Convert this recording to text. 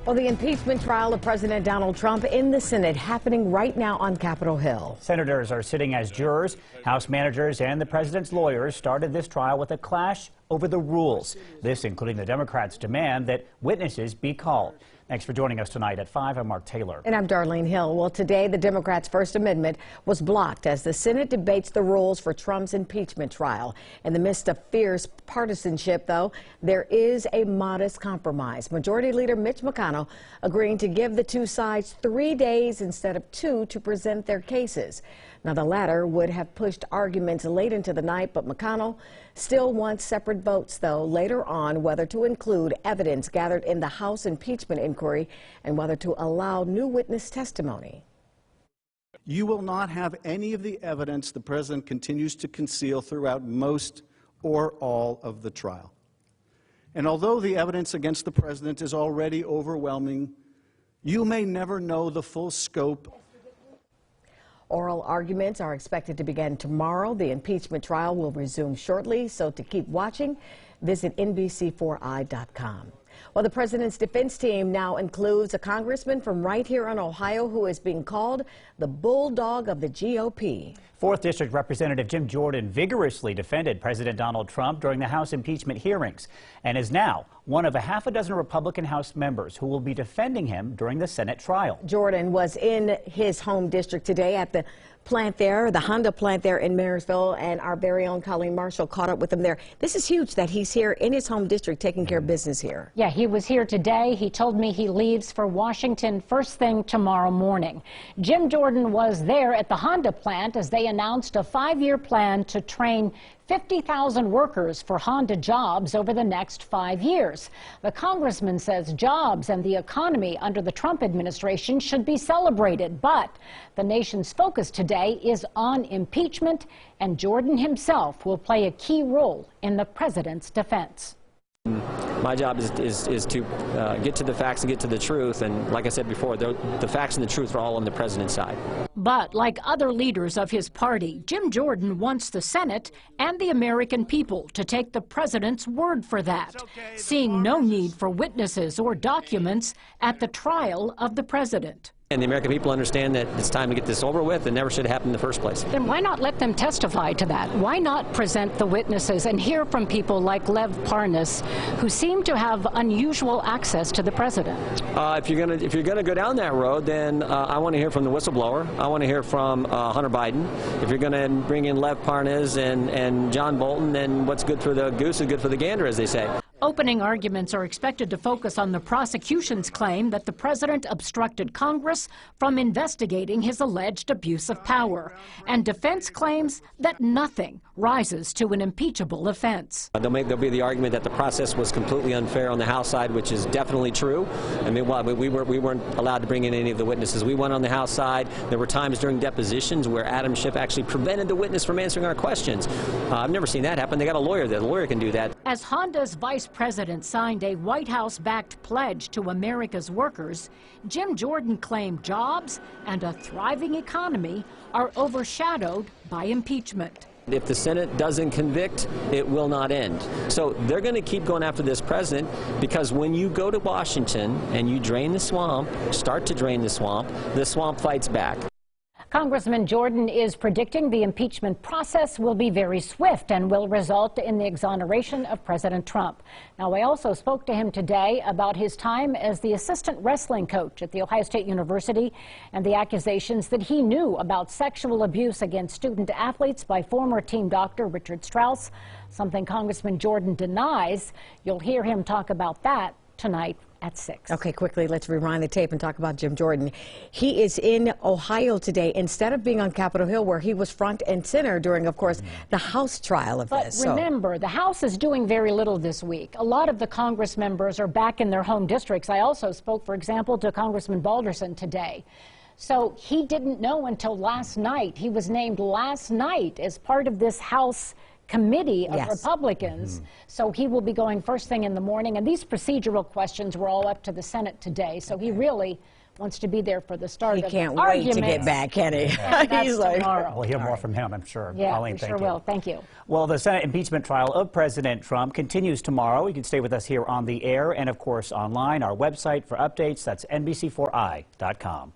Well, the impeachment trial of President Donald Trump in the Senate happening right now on Capitol Hill. Senators are sitting as jurors. House managers and the president's lawyers started this trial with a clash over the rules. This including the Democrats' demand that witnesses be called. Thanks for joining us tonight at 5. I'm Mark Taylor. And I'm Darlene Hill. Well, today the Democrats' First Amendment was blocked as the Senate debates the rules for Trump's impeachment trial. In the midst of fierce partisanship, though, there is a modest compromise. Majority Leader Mitch McConnell agreeing to give the two sides 3 days instead of 2 to present their cases. Now, the latter would have pushed arguments late into the night, but McConnell still wants separate votes, though, later on whether to include evidence gathered in the House impeachment inquiry and whether to allow new witness testimony. You will not have any of the evidence the president continues to conceal throughout most or all of the trial. And although the evidence against the president is already overwhelming, you may never know the full scope. Oral arguments are expected to begin tomorrow. The impeachment trial will resume shortly, so to keep watching, visit NBC4i.com. Well, the president's defense team now includes a congressman from right here in Ohio who is being called the bulldog of the GOP. 4th District Representative Jim Jordan vigorously defended President Donald Trump during the House impeachment hearings and is now one of a half a dozen Republican House members who will be defending him during the Senate trial. Jordan was in his home district today at the plant there, the Honda plant there in Marysville, and our very own Colleen Marshall caught up with him there. This is huge that he's here in his home district taking care of business here. Yeah, he was here today. He told me he leaves for Washington first thing tomorrow morning. Jim Jordan was there at the Honda plant as they announced a 5-year plan to train 50,000 workers for Honda jobs over the next 5 years. The congressman says jobs and the economy under the Trump administration should be celebrated, but the nation's focus today is on impeachment, and Jordan himself will play a key role in the president's defense. My job is to get to the facts and get to the truth, and like I said before, the facts and the truth are all on the president's side. But like other leaders of his party, Jim Jordan wants the Senate and the American people to take the president's word for that, seeing no need for witnesses or documents at the trial of the president. And the American people understand that it's time to get this over with and never should have happened in the first place. Then why not let them testify to that? Why not present the witnesses and hear from people like Lev Parnas, who seem to have unusual access to the president? If you're gonna go down that road, then I want to hear from the whistleblower. I want to hear from Hunter Biden. If you're going to bring in Lev Parnas and John Bolton, then what's good for the goose is good for the gander, as they say. Opening arguments are expected to focus on the prosecution's claim that the president obstructed Congress from investigating his alleged abuse of power, and defense claims that nothing rises to an impeachable offense. There'll be the argument that the process was completely unfair on the House side, which is definitely true. I mean, we weren't allowed to bring in any of the witnesses. We went on the House side. There were times during depositions where Adam Schiff actually prevented the witness from answering our questions. I've never seen that happen. They got a lawyer there. The lawyer can do that. As Honda's vice president signed a White House-backed pledge to America's workers, Jim Jordan claimed jobs and a thriving economy are overshadowed by impeachment. If the Senate doesn't convict, it will not end. So they're going to keep going after this president, because when you go to Washington and you drain the swamp, start to drain the swamp fights back. Congressman Jordan is predicting the impeachment process will be very swift and will result in the exoneration of President Trump. Now, I also spoke to him today about his time as the assistant wrestling coach at The Ohio State University and the accusations that he knew about sexual abuse against student athletes by former team doctor Richard Strauss, something Congressman Jordan denies. You'll hear him talk about that tonight at 6. Okay, quickly, let's rewind the tape and talk about Jim Jordan. He is in Ohio today instead of being on Capitol Hill, where he was front and center during, of course, the House trial of this. But remember, the House is doing very little this week. A lot of the Congress members are back in their home districts. I also spoke, for example, to Congressman Balderson today. So he didn't know until last night. He was named last night as part of this House committee of Republicans. So he will be going first thing in the morning. And these procedural questions were all up to the Senate today. So he really wants to be there for the start He of can't the wait arguments. to get back, can he? And that's He's like, tomorrow. We'll hear more from him, I'm sure. Yeah, Colleen, we thank sure you. will. Thank you. Well, the Senate impeachment trial of President Trump continues tomorrow. You can stay with us here on the air and, of course, online. Our website for updates, that's NBC4i.com.